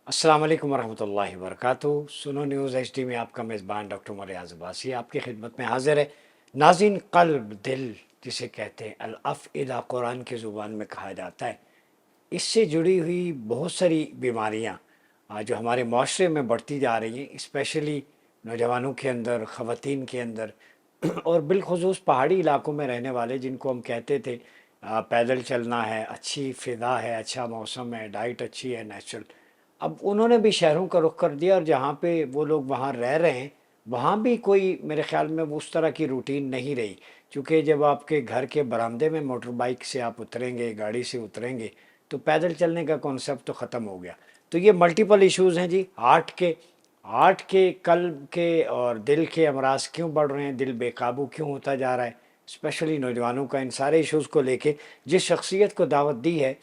अस्सलाम वालेकुम वरहमतुल्लाहि वबरकातुहू। सुनो न्यूज़ एचडी में आपका मेज़बान डॉक्टर मरियाज़ अब्बासी आपकी खिदमत में हाजिर है। नाज़रीन, क़ल्ब दिल जिसे कहते हैं अल अफ़इदा कुरान की ज़ुबान में कहा जाता है, इससे जुड़ी हुई बहुत सारी बीमारियाँ जो हमारे माशरे में बढ़ती जा रही हैं, स्पेशली नौजवानों के अंदर, ख़वातीन के अंदर और बिलख़ुसूस पहाड़ी इलाकों में रहने वाले जिनको हम कहते थे पैदल चलना है, अच्छी फ़िज़ा है, अच्छा मौसम है, डाइट अच्छी है, नेचुरल। अब उन्होंने भी शहरों का रुख कर दिया और जहाँ पे वो लोग वहाँ रह रहे हैं, वहाँ भी कोई मेरे ख़्याल में वो उस तरह की रूटीन नहीं रही। क्योंकि जब आपके घर के बरामदे में मोटर बाइक से आप उतरेंगे, गाड़ी से उतरेंगे, तो पैदल चलने का कॉन्सेप्ट तो ख़त्म हो गया। तो ये मल्टीपल इश्यूज़ हैं जी, हार्ट के, कल्ब के और दिल के अमराज क्यों बढ़ रहे हैं, दिल बेकाबू क्यों होता जा रहा है, स्पेशली नौजवानों का। इन सारे इश्यूज़ को लेके जिस शख्सियत को दावत दी है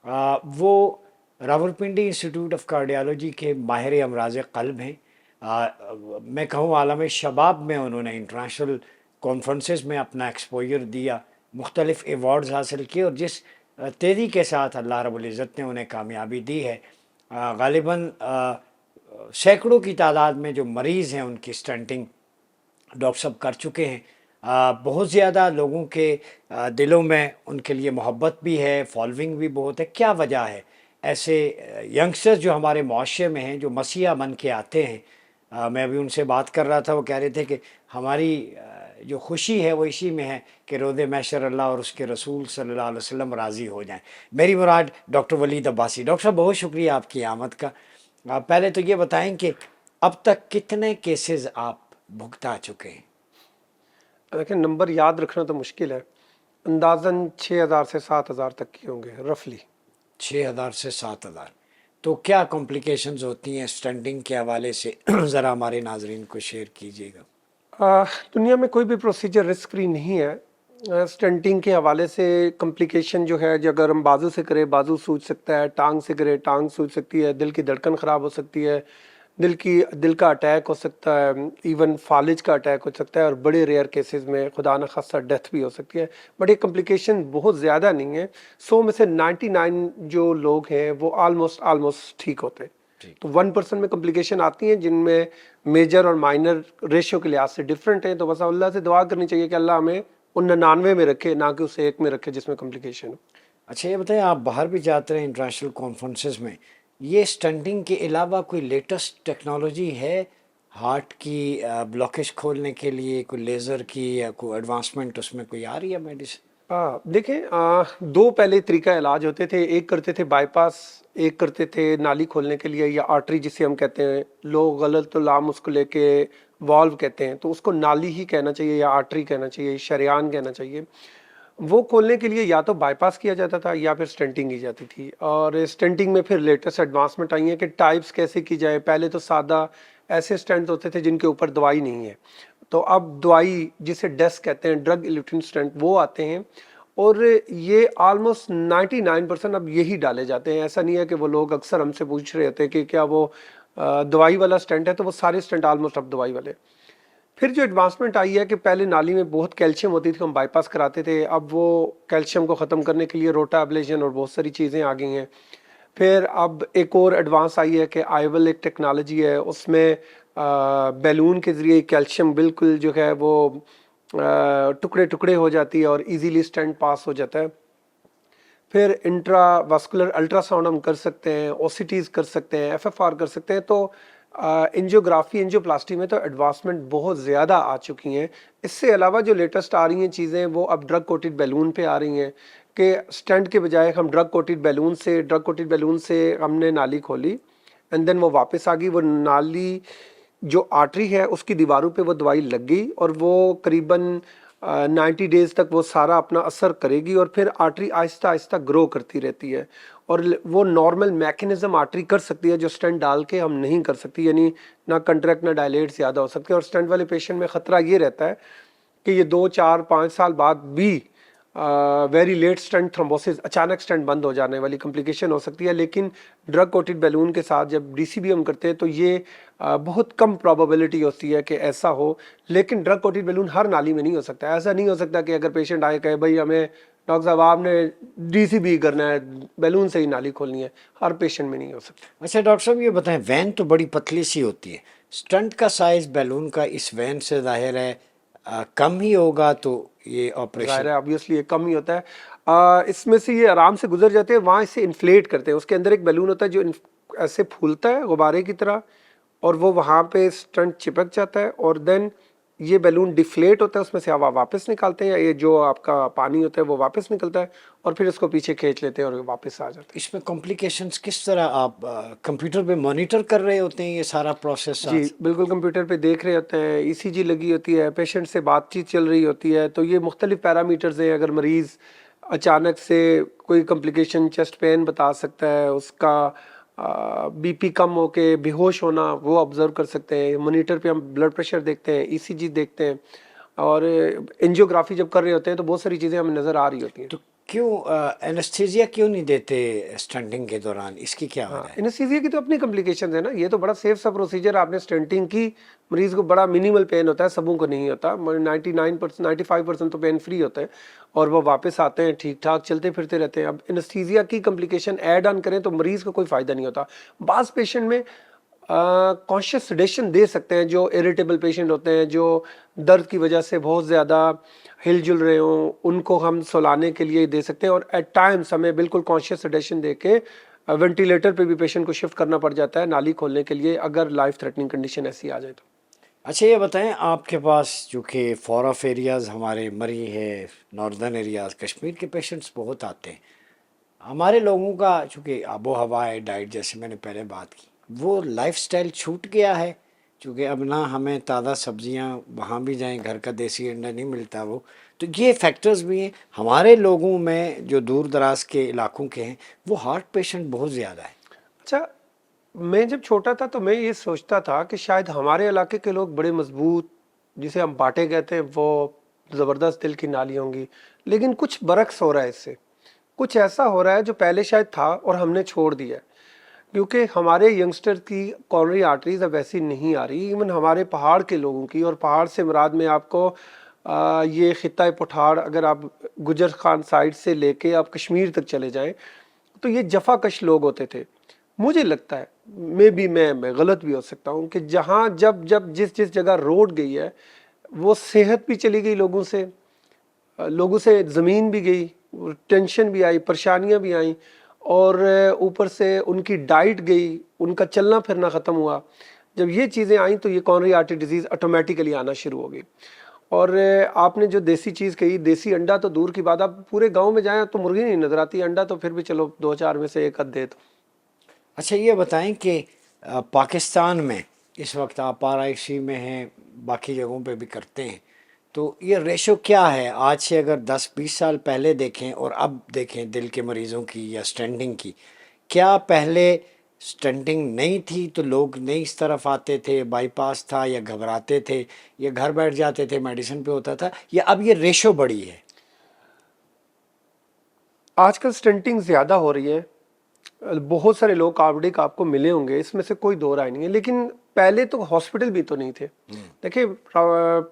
वो रावलपिंडी इंस्टीट्यूट ऑफ कार्डियोलॉजी के माहिर अमराज क़ल्ब हैं। मैं कहूँ आलम शबाब में उन्होंने इंटरनेशनल कॉन्फ्रेंसेस में अपना एक्सपोजर दिया, मुख्तलिफ एवार्ड्स हासिल किए और जिस तेज़ी के साथ अल्लाह रब्बुल इज़्ज़त ने उन्हें कामयाबी दी है, गालिबन सैकड़ों की तादाद में जो मरीज़ हैं उनकी स्टंटिंग डॉक्टर साहब कर चुके हैं। बहुत ज़्यादा लोगों के दिलों में उनके लिए मोहब्बत भी है, फॉलोइंग भी बहुत है। क्या वजह है ऐसे यंगस्टर्स जो हमारे मुआशरे में हैं, जो मसीहा बन के आते हैं? मैं अभी उनसे बात कर रहा था, वो कह रहे थे कि हमारी जो खुशी है वो इसी में है कि रोज़े महशर अल्लाह और उसके रसूल सल्लल्लाहु अलैहि वसल्लम राज़ी हो जाएं। मेरी मुराद डॉक्टर वलीद अब्बासी। डॉक्टर साहब, बहुत शुक्रिया आपकी आमद का। पहले तो ये बताएं कि अब तक कितने केसेस आप भुगता चुके हैं? देखिए, नंबर याद रखना तो मुश्किल है। अंदाज़न 6,000 से 7,000 तक की होंगे रफली। 6,000 से 7,000। तो क्या कॉम्प्लिकेशंस होती हैं स्टंटिंग के हवाले से? ज़रा हमारे नाजरीन को शेयर कीजिएगा। दुनिया में कोई भी प्रोसीजर रिस्क फ्री नहीं है। स्टंटिंग के हवाले से कॉम्प्लिकेशन जो है, जो अगर हम बाजू से करें बाजू सूज सकता है, टांग से करें टांग सूज सकती है, दिल की धड़कन ख़राब हो सकती है, दिल का अटैक हो सकता है, इवन फालिज का अटैक हो सकता है, और बड़े रेयर केसेस में खुदा न खास्ता डेथ भी हो सकती है। बट ये कॉम्प्लिकेशन बहुत ज़्यादा नहीं है। 100 में से 99 जो लोग हैं वो आलमोस्ट ठीक होते हैं। ठीक। तो 1% में कॉम्प्लिकेशन आती हैं जिनमें मेजर और माइनर रेशियो के लिहाज से डिफरेंट हैं। तो बस अल्लाह से दुआ करनी चाहिए कि अल्लाह हमें उन 99 में रखे, ना कि उस एक में रखे जिसमें कॉम्प्लिकेशन हो। अच्छा, ये बताएं, आप बाहर भी जाते रहे इंटरनेशनल कॉन्फ्रेंसेस में, ये स्टंटिंग के अलावा कोई लेटेस्ट टेक्नोलॉजी है हार्ट की ब्लॉकेज खोलने के लिए? कोई लेज़र की या कोई एडवांसमेंट उसमें कोई आ रही है मेडिसिन? देखें, दो पहले तरीका इलाज होते थे। एक करते थे बाईपास, एक करते थे नाली खोलने के लिए, या आर्टरी जिसे हम कहते हैं। लोग गलत तो लाम उसको लेके वॉल्व कहते हैं, तो उसको नाली ही कहना चाहिए या आर्टरी कहना चाहिए, शरेयान कहना चाहिए। वो खोलने के लिए या तो बाईपास किया जाता था या फिर स्टेंटिंग की जाती थी। और स्टेंटिंग में फिर लेटेस्ट एडवांसमेंट आई है कि टाइप्स कैसे की जाए। पहले तो सादा ऐसे स्टेंट होते थे जिनके ऊपर दवाई नहीं है, तो अब दवाई जिसे डेस कहते हैं, ड्रग इल्यूटिन स्टेंट, वो आते हैं। और ये ऑलमोस्ट 99% अब यही डाले जाते हैं। ऐसा नहीं है कि वो लोग अक्सर हमसे पूछ रहे होते हैं कि क्या वो दवाई वाला स्टेंट है, तो वो सारे स्टेंट ऑलमोस्ट अब दवाई वाले। फिर जो एडवांसमेंट आई है कि पहले नाली में बहुत कैल्शियम होती थी, हम बाईपास कराते थे, अब वो कैल्शियम को ख़त्म करने के लिए रोटा एब्लेशन और बहुत सारी चीज़ें आ गई हैं। फिर अब एक और एडवांस आई है कि आईवल एक टेक्नोलॉजी है, उसमें बैलून के ज़रिए कैल्शियम बिल्कुल जो है वो टुकड़े टुकड़े हो जाती है और इजीली स्टेंट पास हो जाता है। फिर इंट्रावास्कुलर अल्ट्रासाउंड हम कर सकते हैं, ओसीटीज़ कर सकते हैं, एफएफआर कर सकते हैं। तो एंजियोग्राफी, एंजियोप्लास्टी में तो एडवांसमेंट बहुत ज़्यादा आ चुकी हैं। इससे अलावा जो लेटेस्ट आ रही हैं चीज़ें, वो अब ड्रग कोटेड बैलून पे आ रही हैं कि स्टेंट के बजाय हम ड्रग कोटेड बैलून से हमने नाली खोली, एंड देन वो वापस आ गई। वो नाली जो आर्टरी है उसकी दीवारों पे वो दवाई लग गई, और वो करीबन 90 डेज़ तक वो सारा अपना असर करेगी, और फिर आर्टरी आहिस्ता आहिस्ता ग्रो करती रहती है। और वो नॉर्मल मैकेनिज्म आर्टरी कर सकती है जो स्टेंट डाल के हम नहीं कर सकती, यानी ना कंट्रैक्ट ना डायलेट ज़्यादा हो सकती है। और स्टेंट वाले पेशेंट में ख़तरा ये रहता है कि ये 2 4 5 साल बाद भी वेरी लेट स्टेंट थ्रोम्बोसिस, अचानक स्टेंट बंद हो जाने वाली कॉम्प्लिकेशन हो सकती है। लेकिन ड्रग कोटेड बैलून के साथ जब डीसीबी हम करते हैं तो ये बहुत कम प्रोबेबिलिटी होती है कि ऐसा हो। लेकिन ड्रग कोटेड बैलून हर नाली में नहीं हो सकता। ऐसा नहीं हो सकता कि अगर पेशेंट आए कहे भाई हमें ڈاکٹر صاحب آپ نے ڈی سی بی کرنا ہے، بیلون سے ہی نالی کھولنی ہے، ہر پیشنٹ میں نہیں ہو سکتا۔ اچھا ڈاکٹر صاحب یہ بتائیں، وین تو بڑی پتلی سی ہوتی ہے، اسٹنٹ کا سائز بیلون کا اس وین سے ظاہر ہے کم ہی ہوگا، تو یہ آپریشن ظاہر ہے آبویسلی یہ کم ہی ہوتا ہے۔ اس میں سے یہ آرام سے گزر جاتے ہیں، وہاں اسے انفلیٹ کرتے ہیں، اس کے اندر ایک بیلون ہوتا ہے جو ایسے پھولتا ہے غبارے کی طرح، اور وہ وہاں پہ اسٹنٹ چپک جاتا ہے، اور دین یہ بیلون ڈیفلیٹ ہوتا ہے، اس میں سے ہوا واپس نکالتے ہیں، یہ جو آپ کا پانی ہوتا ہے وہ واپس نکلتا ہے، اور پھر اس کو پیچھے کھینچ لیتے ہیں اور واپس آ جاتے اس میں کمپلیکیشنز کس طرح آپ کمپیوٹر پہ مانیٹر کر رہے ہوتے ہیں یہ سارا پروسیس ہیں۔ جی بالکل، کمپیوٹر پہ دیکھ رہے ہوتے ہیں، ای سی جی لگی ہوتی ہے، پیشنٹ سے بات چیت چل رہی ہوتی ہے، تو یہ مختلف پیرامیٹرز ہیں۔ اگر مریض اچانک سے کوئی کمپلیکیشن چیسٹ پین بتا سکتا ہے، اس کا بی پی کم ہو کے بے ہوش ہونا وہ آبزرو کر سکتے ہیں، مانیٹر پہ ہم بلڈ پریشر دیکھتے ہیں، ای سی جی دیکھتے ہیں، اور انجیوگرافی جب کر رہے ہوتے ہیں تو بہت ساری چیزیں ہمیں نظر آ رہی ہوتی ہیں۔ تو کیوں اینستھیزیا کیوں نہیں دیتے اسٹنٹنگ کے دوران، اس کی کیا ہاں، وجہ ہے؟ انیستھیزیا کی تو اپنی کمپلیکیشنز ہیں نا، یہ تو بڑا سیف سا پروسیجر، آپ نے سٹینٹنگ کی، مریض کو بڑا منیمل پین ہوتا ہے، سبوں کو نہیں ہوتا، 99% 95% تو پین فری ہوتا ہے، اور وہ واپس آتے ہیں ٹھیک ٹھاک چلتے پھرتے رہتے ہیں۔ اب انیستھیزیا کی کمپلیکیشن ایڈ آن کریں تو مریض کو کوئی فائدہ نہیں ہوتا۔ بعض پیشنٹ میں کانشیس سیڈیشن دے سکتے ہیں، جو اریٹیبل پیشنٹ ہوتے ہیں، جو درد کی وجہ سے بہت زیادہ ہل جل رہے ہوں، ان کو ہم سلانے کے لیے دے سکتے ہیں، اور ایٹ ٹائمس ہمیں بالکل کانشیس سیڈیشن دے کے وینٹیلیٹر پہ بھی پیشنٹ کو شفٹ کرنا پڑ جاتا ہے نالی کھولنے کے لیے، اگر لائف تھریٹنگ کنڈیشن ایسی آ جائے تو۔ اچھا یہ بتائیں، آپ کے پاس چونکہ فور آف ایریاز ہمارے مری ہے، ناردرن ایریاز کشمیر کے پیشنٹس بہت آتے ہیں، ہمارے لوگوں کا چونکہ آب و ہوا ہے، ڈائٹ جیسے میں نے پہلے بات کی، وہ لائف سٹائل چھوٹ گیا ہے، چونکہ اب نہ ہمیں تازہ سبزیاں وہاں بھی جائیں گھر کا دیسی انڈا نہیں ملتا وہ، تو یہ فیکٹرز بھی ہیں ہمارے لوگوں میں جو دور دراز کے علاقوں کے ہیں، وہ ہارٹ پیشنٹ بہت زیادہ ہے۔ اچھا، میں جب چھوٹا تھا تو میں یہ سوچتا تھا کہ شاید ہمارے علاقے کے لوگ بڑے مضبوط، جسے ہم باٹے کہتے ہیں، وہ زبردست دل کی نالی ہوں گی، لیکن کچھ برعکس ہو رہا ہے، اس سے کچھ ایسا ہو رہا ہے جو پہلے شاید تھا اور ہم نے چھوڑ دیا ہے، کیونکہ ہمارے ینگسٹر کی کورنری آرٹریز اب ایسی نہیں آ رہی، ایون ہمارے پہاڑ کے لوگوں کی، اور پہاڑ سے مراد میں آپ کو یہ خطہ پٹھاڑ، اگر آپ گجر خان سائڈ سے لے کے آپ کشمیر تک چلے جائیں تو یہ جفا کش لوگ ہوتے تھے۔ مجھے لگتا ہے میں غلط بھی ہو سکتا ہوں کہ جہاں جب جس جگہ روڈ گئی ہے، وہ صحت بھی چلی گئی لوگوں سے زمین بھی گئی، ٹینشن بھی آئی، پریشانیاں بھی آئیں، اور اوپر سے ان کی ڈائٹ گئی، ان کا چلنا پھرنا ختم ہوا۔ جب یہ چیزیں آئیں تو یہ کورنری آرٹری ڈیزیز آٹومیٹیکلی آنا شروع ہو گئی۔ اور آپ نے جو دیسی چیز کہی، دیسی انڈا تو دور کی بات، آپ پورے گاؤں میں جائیں تو مرغی نہیں نظر آتی، انڈا تو پھر بھی چلو 2-4 میں سے ایک دے تو۔ اچھا یہ بتائیں کہ پاکستان میں اس وقت آپ آر آئی سی میں ہیں، باقی جگہوں پہ بھی کرتے ہیں، تو یہ ریشو کیا ہے آج سے اگر 10-20 سال پہلے دیکھیں اور اب دیکھیں دل کے مریضوں کی یا سٹینڈنگ کی؟ کیا پہلے سٹینڈنگ نہیں تھی تو لوگ نہیں اس طرف آتے تھے، بائی پاس تھا، یا گھبراتے تھے، یا گھر بیٹھ جاتے تھے میڈیسن پہ ہوتا تھا، یا اب یہ ریشو بڑی ہے؟ آج کل سٹنٹنگ زیادہ ہو رہی ہے، بہت سارے لوگ کارڈک آپ کو ملے ہوں گے، اس میں سے کوئی دو رائے نہیں ہے، لیکن پہلے تو ہاسپٹل بھی تو نہیں تھے۔ دیکھیں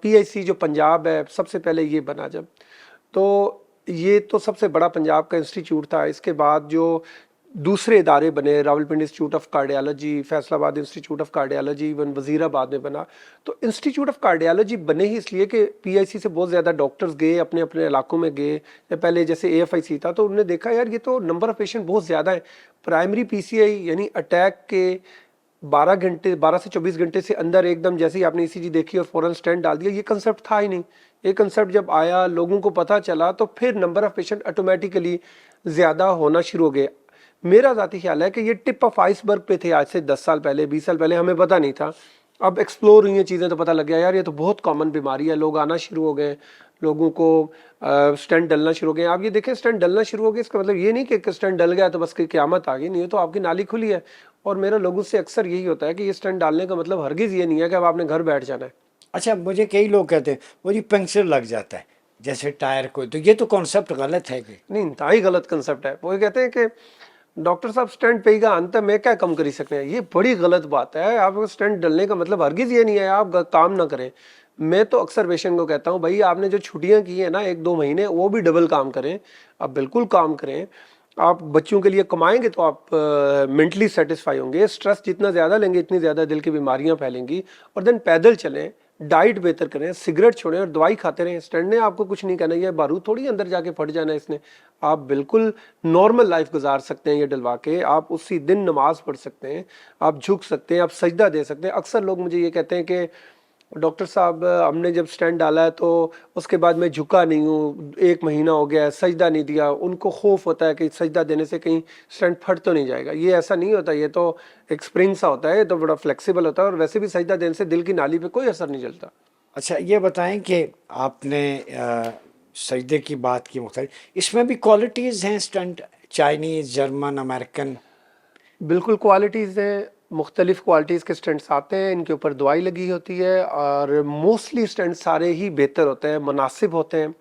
پی ایچ سی جو پنجاب ہے، سب سے پہلے یہ بنا جب، تو یہ تو سب سے بڑا پنجاب کا انسٹیٹیوٹ تھا۔ اس کے بعد جو دوسرے ادارے بنے، Rawalpindi institute of cardiology, Faisal آباد انسٹیٹیوٹ آف کارڈیالوجی، ایون وزیر آباد میں بنا، تو انسٹیٹیوٹ آف کارڈیالوجی بنے ہی اس لیے کہ پی آئی سی سے بہت زیادہ ڈاکٹرز گئے، اپنے اپنے علاقوں میں گئے، پہلے جیسے اے ایف آئی سی تھا تو انہوں نے دیکھا یار یہ تو نمبر آف پیشنٹ بہت زیادہ ہے، پرائمری پی سی آئی یعنی اٹیک کے 12 سے 24 گھنٹے سے اندر ایک دم جیسے ہی آپ نے ای سی جی دیکھی اور فوراً اسٹینٹ ڈال دیا، یہ کنسیپٹ تھا ہی نہیں۔ یہ کنسیپٹ جب آیا، لوگوں کو پتہ چلا، تو پھر نمبر آف پیشنٹ آٹومیٹیکلی زیادہ ہونا شروع ہو گئے۔ میرا ذاتی خیال ہے کہ یہ ٹپ آف آئس برگ پہ تھے، آج سے 10 سال پہلے، 20 سال پہلے ہمیں پتہ نہیں تھا۔ اب ایکسپلور ہوئی ہیں چیزیں تو پتہ لگ گیا یار یہ تو بہت کامن بیماری ہے، لوگ آنا شروع ہو گئے، لوگوں کو اسٹینٹ ڈلنا شروع ہو گئے۔ آپ یہ دیکھیں اسٹینٹ ڈلنا شروع ہو گئے، اس کا مطلب یہ نہیں کہ اسٹینٹ ڈل گیا تو بس کی قیامت آ گئی، نہیں، تو آپ کی نالی کھلی ہے۔ اور میرا لوگوں سے اکثر یہی ہوتا ہے کہ یہ اسٹینٹ ڈالنے کا مطلب ہرگز یہ نہیں ہے کہ اب آپ نے گھر بیٹھ جانا ہے۔ اچھا مجھے کئی لوگ کہتے ہیں وہ جی پنکچر لگ جاتا ہے جیسے ٹائر کو، تو یہ تو کانسیپٹ غلط ہے کہ؟ نہیں، انتہائی غلط کنسپٹ ہے۔ وہ یہ کہتے ہیں کہ डॉक्टर साहब स्टेंट पेगा अंत मैं क्या कम करी सकते हैं, ये बड़ी गलत बात है। आप स्टेंट डलने का मतलब हरगिज ये नहीं है आप काम ना करें। मैं तो अक्सर पेशेंट को कहता हूँ भाई आपने जो छुट्टियां की है ना 1-2 महीने, वो भी डबल काम करें, आप बिल्कुल काम करें। आप बच्चों के लिए कमाएंगे तो आप मेंटली सेटिस्फाई होंगे। स्ट्रेस जितना ज़्यादा लेंगे इतनी ज़्यादा दिल की बीमारियां फैलेंगी। और देन पैदल चलें, डाइट बेहतर करें, सिगरेट छोड़ें और दवाई खाते रहें। स्टैंड ने आपको कुछ नहीं कहना, ये बारूद थोड़ी अंदर जाके फट जाना है इसने। आप बिल्कुल नॉर्मल लाइफ गुजार सकते हैं ये डलवा के। आप उसी दिन नमाज पढ़ सकते हैं, आप झुक सकते हैं, आप सजदा दे सकते हैं। अक्सर लोग मुझे ये कहते हैं कि डॉक्टर साहब हमने जब स्टैंड डाला है तो उसके बाद मैं झुका नहीं हूँ, 1 महीना हो गया है, सजदा नहीं दिया। उनको खौफ होता है कि सजदा देने से कहीं स्टैंड फट तो नहीं जाएगा। ये ऐसा नहीं होता, ये तो एक स्प्रिंग सा होता है, ये तो बड़ा फ्लेक्सिबल होता है। और वैसे भी सजदा देने से दिल की नाली पे कोई असर नहीं चलता। अच्छा ये बताएं कि आपने सजदे की बात की मुख्तलिफ, इसमें भी क्वालिटीज़ हैं स्टंट, चाइनीज़, जर्मन, अमेरिकन? बिल्कुल क्वालिटीज़ हैं, मुख्तलिफ क्वालिटीज़ के स्टंट्स आते हैं, इनके ऊपर दवाई लगी होती है। और मोस्टली स्टंट सारे ही बेहतर होते हैं, मुनासिब होते हैं।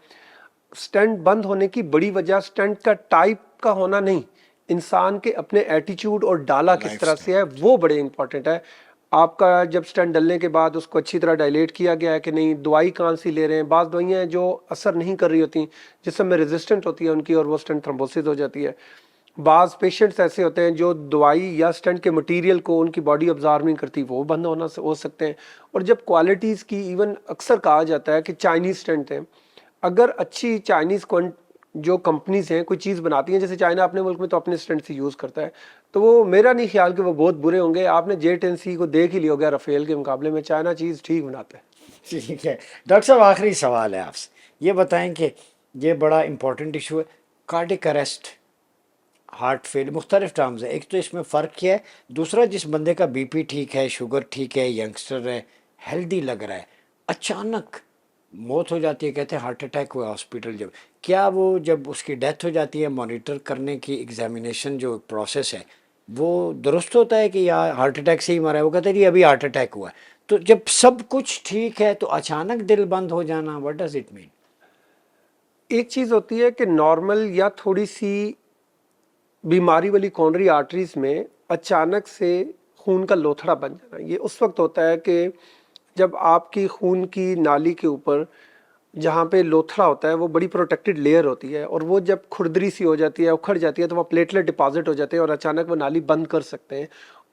स्टंट बंद होने की बड़ी वजह स्टंट का टाइप का होना नहीं, इंसान के अपने एटीट्यूड और डाला किस तरह से है वो बड़े इंपॉर्टेंट है। आपका जब स्टंट डलने के बाद उसको अच्छी तरह डायलेट किया गया है कि नहीं, दवाई कहाँ सी ले रहे हैं। बाज़ दवाइयाँ हैं जो असर नहीं कर रही होती, जिसमें रेजिस्टेंट होती है उनकी, और वो स्टंट थ्रोम्बोसिस हो जाती है। बाज़ पेशेंट्स ऐसे होते हैं जो दवाई या स्टंट के मटेरियल को उनकी बॉडी ऑब्जॉर्व नहीं करती, वो बंद होना हो सकते हैं। और जब क्वालिटीज़ की, इवन अक्सर कहा जाता है कि चाइनीज़ स्टंट हैं, अगर अच्छी चाइनीज़ जो कंपनीज हैं कोई चीज़ बनाती हैं, जैसे चाइना अपने मुल्क में तो अपने स्टंट से यूज़ करता है, तो वो मेरा नहीं ख्याल कि वो बहुत बुरे होंगे। आपने J-10C को देख ही लिया होगा, राफेल के मुकाबले में चाइना चीज़ ठीक बनाता है। ठीक है डॉक्टर साहब, आखिरी सवाल है आपसे, ये बताएं कि ये बड़ा इंपॉर्टेंट इशू है, कार्डिक अरेस्ट, हार्ट फेल, मुख्तलिफ टर्म्स है। एक तो इसमें फ़र्क क्या है, दूसरा जिस बंदे का बीपी ठीक है, शुगर ठीक है, यंगस्टर है, हेल्दी लग रहा है, अचानक मौत हो जाती है, कहते हैं हार्ट अटैक हुआ हॉस्पिटल, जब क्या वो जब उसकी डेथ हो जाती है, मॉनिटर करने की एग्जामिनेशन जो प्रोसेस है वो दुरुस्त होता है कि या हार्ट अटैक से ही मरा है? वो कहते हैं जी अभी हार्ट अटैक हुआ है। तो जब सब कुछ ठीक है तो अचानक दिल बंद हो जाना, व्हाट डज इट मीन? एक चीज़ होती है कि नॉर्मल या थोड़ी सी बीमारी वाली कॉर्नरी आर्टरीज में अचानक से खून का लोथड़ा बन जाना, ये उस वक्त होता है कि जब आपकी खून की नाली के ऊपर जहाँ पे लोथड़ा होता है वो बड़ी प्रोटेक्टेड लेयर होती है, और वो जब खुरदरी सी हो जाती है, उखड़ जाती है, तो वो प्लेटलेट डिपॉजिट हो जाते हैं और अचानक वो नाली बंद कर सकते हैं।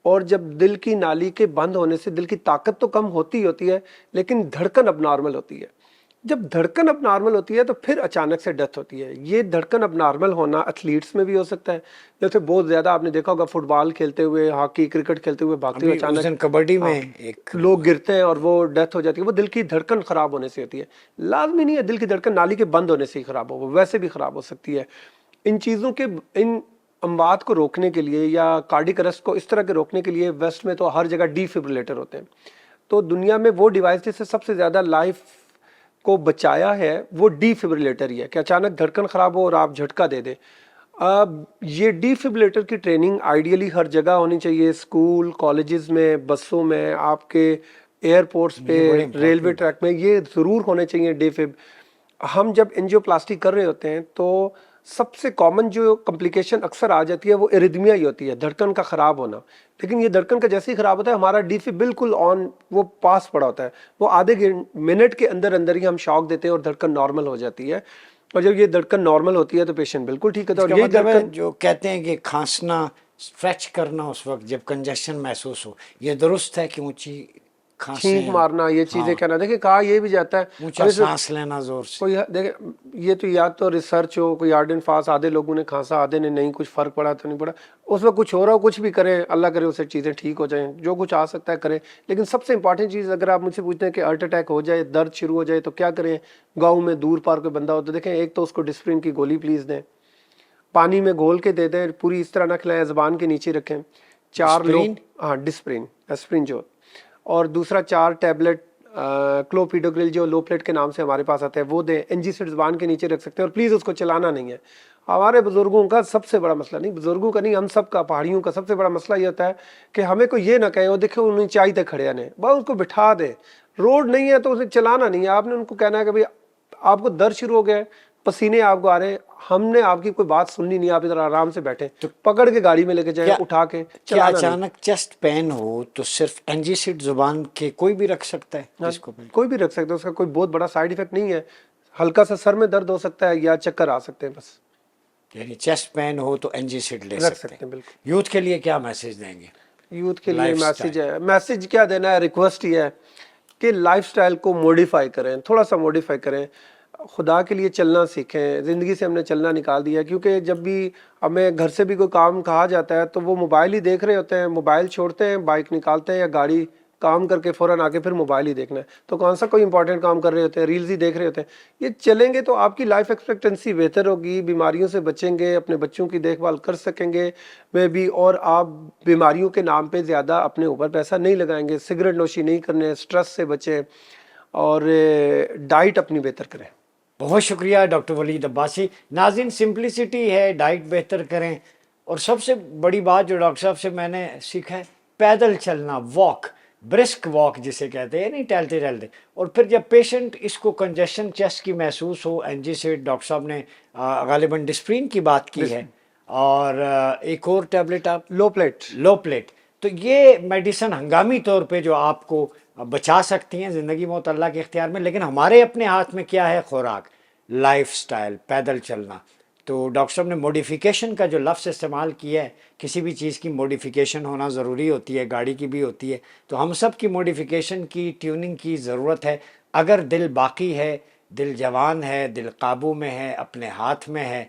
और जब दिल की नाली के बंद होने से दिल की ताकत तो कम होती होती है, लेकिन धड़कन अब नॉर्मल होती है। जब धड़कन अब नॉर्मल होती है तो फिर अचानक से डेथ होती है। ये धड़कन अब नॉर्मल होना एथलीट्स में भी हो सकता है, जैसे बहुत ज़्यादा आपने देखा होगा फुटबॉल खेलते हुए, हॉकी, क्रिकेट खेलते हुए भागते हुए अभी उस दिन अचानक कबड्डी में एक लोग गिरते हैं और वो डेथ हो जाती है। वो दिल की धड़कन ख़राब होने से होती है, लाजमी नहीं है दिल की धड़कन नाली के बंद होने से ही ख़राब हो, वो वैसे भी ख़राब हो सकती है। इन चीज़ों के, इन अमवात को रोकने के लिए या कार्डिक अरेस्ट को इस तरह के रोकने के लिए वेस्ट में तो हर जगह डिफिब्रिलेटर होते हैं। तो दुनिया में वो डिवाइस जिससे सबसे ज़्यादा लाइफ को बचाया है वो डिफिब्रिलेटर ही है, कि अचानक धड़कन ख़राब हो और आप झटका दे दें। अब ये डिफिब्रिलेटर की ट्रेनिंग आइडियली हर जगह होनी चाहिए, स्कूल, कॉलेजेस में, बसों में, आपके एयरपोर्ट्स पे, रेलवे ट्रैक में, ये ज़रूर होने चाहिए डिफिब। हम जब एंजियोप्लास्टी कर रहे होते हैं तो सबसे कॉमन जो कॉम्प्लिकेशन अक्सर आ जाती है वो एरिथमिया ही होती है, धड़कन का ख़राब होना। लेकिन ये धड़कन का जैसे ही ख़राब होता है हमारा डिफिब बिल्कुल ऑन, वो पास पड़ा होता है, वो आधे मिनट के अंदर अंदर ही हम शॉक देते हैं और धड़कन नॉर्मल हो जाती है। और जब ये धड़कन नॉर्मल होती है तो पेशेंट बिल्कुल ठीक होता है। और यही मतलब है धड़कन जो कहते हैं कि खांसना, स्ट्रेच करना उस वक्त जब कंजेशन महसूस हो, ये दुरुस्त है कि ऊंची छींक खांसें, मारना, ये चीज़ें हाँ, कहना, देखिए कहा ये भी जाता है ऊंचा अब इस सांस लेना जोर से? कोई देखे, ये तो या तो रिसर्च हो, कोई हार्ड एंड फास्ट, आधे लोगों ने खांसा आधे ने नहीं, कुछ फर्क पड़ा तो नहीं पड़ा, उसमें कुछ हो रहा हो, कुछ भी करें, अल्लाह करे उससे चीज़ें ठीक हो जाएं, जो कुछ आ सकता है करें। लेकिन सबसे इंपॉर्टेंट चीज़, अगर आप मुझसे पूछते हैं कि हार्ट अटैक हो जाए, दर्द शुरू हो जाए तो क्या करें, गाँव में दूर पार कोई बंदा हो तो देखें, एक तो उसको डिस्प्रिन की गोली प्लीज़ दें, पानी में घोल के दे दें, पूरी इस तरह ना खिलाएं, ज़बान के नीचे रखें। 4 लोग, हाँ डिस्प्रिन, एस्प्रिन जो, और दूसरा 4 टैबलेट क्लोपिडोग्रिल जो लो प्लेट के नाम से हमारे पास आता है वो दें, एनजीसिड ज़बान के नीचे रख सकते हैं। और प्लीज़ उसको चलाना नहीं है। हमारे बुज़ुर्गों का सबसे बड़ा मसला, नहीं बुज़ुर्गों का नहीं, हम सब का, पहाड़ियों का सबसे बड़ा मसला ये होता है कि हमें कोई ये ना कहे वो देखो उन्हें चाय तक खड़े आने, बस उसको बिठा दे, रोड नहीं है तो उसे चलाना नहीं है, आपने उनको कहना है कि भाई आपको दर्द शुरू हो गया है, پسینے آپ کو آ رہے ہیں, ہم نے آپ کی کوئی بات سننی نہیں, آپ ادھر آرام سے بیٹھے, پکڑ کے گاڑی میں لے کے جائیں, اٹھا کے کیا چلانا نہیں. اچانک چیسٹ پین ہو تو صرف انجیسڈ زبان کے کوئی بھی رکھ سکتا ہے جس کو کوئی بھی رکھ سکتا ہے, اس کا کوئی بہت بڑا سائیڈ ایفیکٹ نہیں ہے, ہلکا سا سر میں درد ہو سکتا ہے یا چکر آ سکتے ہیں بس. یعنی چیسٹ پین ہو تو انجیسڈ لے رکھ سکتے سکتے ہیں ہیں. بالکل. یوتھ کے لیے کیا میسج دیں گے؟ یوتھ کے لیے لائف میسج ہے, میسج کیا دینا ہے, ریکویسٹ یہ ہے کہ لائف سٹائل کو موڈیفائی کریں, تھوڑا سا موڈیفائی کریں, خدا کے لیے چلنا سیکھیں. زندگی سے ہم نے چلنا نکال دیا ہے, کیونکہ جب بھی ہمیں گھر سے بھی کوئی کام کہا جاتا ہے تو وہ موبائل ہی دیکھ رہے ہوتے ہیں, موبائل چھوڑتے ہیں, بائک نکالتے ہیں یا گاڑی کام کر کے فوراً آ کے پھر موبائل ہی دیکھنا ہے. تو کون سا کوئی امپورٹنٹ کام کر رہے ہوتے ہیں, ریلز ہی دیکھ رہے ہوتے ہیں. یہ چلیں گے تو آپ کی لائف ایکسپیکٹنسی بہتر ہوگی, بیماریوں سے بچیں گے, اپنے بچوں کی دیکھ بھال کر سکیں گے میں بھی, اور آپ بیماریوں کے نام پہ زیادہ اپنے اوپر پیسہ نہیں لگائیں گے. سگریٹ نوشی نہیں کرنے, سٹریس سے بچیں, اور ڈائٹ اپنی بہتر کریں. بہت شکریہ ڈاکٹر ولید عباسی. ناظرین, سمپلسٹی ہے, ڈائٹ بہتر کریں, اور سب سے بڑی بات جو ڈاکٹر صاحب سے میں نے سیکھا ہے, پیدل چلنا, واک, برسک واک جسے کہتے ہیں, نہیں ٹہلتے ٹہلتے. اور پھر جب پیشنٹ اس کو کنجیشن چیسٹ کی محسوس ہو, این جی سے ڈاکٹر صاحب نے غالباً ڈسپرین کی بات کی ہے, اور ایک اور ٹیبلٹ آپ لو پلیٹ. لو پلیٹ, تو یہ میڈیسن ہنگامی طور پہ جو آپ کو بچا سکتی ہیں. زندگی موت اللہ کے اختیار میں, لیکن ہمارے اپنے ہاتھ میں کیا ہے؟ خوراک, لائف سٹائل, پیدل چلنا. تو ڈاکٹر صاحب نے موڈیفیکیشن کا جو لفظ استعمال کیا ہے, کسی بھی چیز کی موڈیفیکیشن ہونا ضروری ہوتی ہے, گاڑی کی بھی ہوتی ہے. تو ہم سب کی موڈیفیکیشن کی, ٹیوننگ کی ضرورت ہے. اگر دل باقی ہے, دل جوان ہے, دل قابو میں ہے, اپنے ہاتھ میں ہے,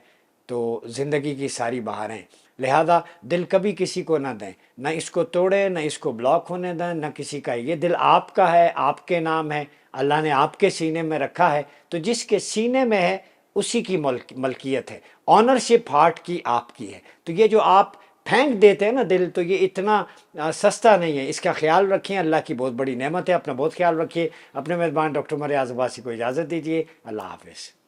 تو زندگی کی ساری بہاریں. لہذا دل کبھی کسی کو نہ دیں, نہ اس کو توڑیں, نہ اس کو بلاک ہونے دیں, نہ کسی کا. یہ دل آپ کا ہے, آپ کے نام ہے, اللہ نے آپ کے سینے میں رکھا ہے, تو جس کے سینے میں ہے اسی کی ملکیت ہے. آنرشپ ہارٹ کی آپ کی ہے. تو یہ جو آپ پھینک دیتے ہیں نا دل, تو یہ اتنا سستا نہیں ہے. اس کا خیال رکھیں, اللہ کی بہت بڑی نعمت ہے. اپنا بہت خیال رکھیے. اپنے میزبان ڈاکٹر عمر ایاز عباسی کو اجازت دیجیے. اللہ حافظ.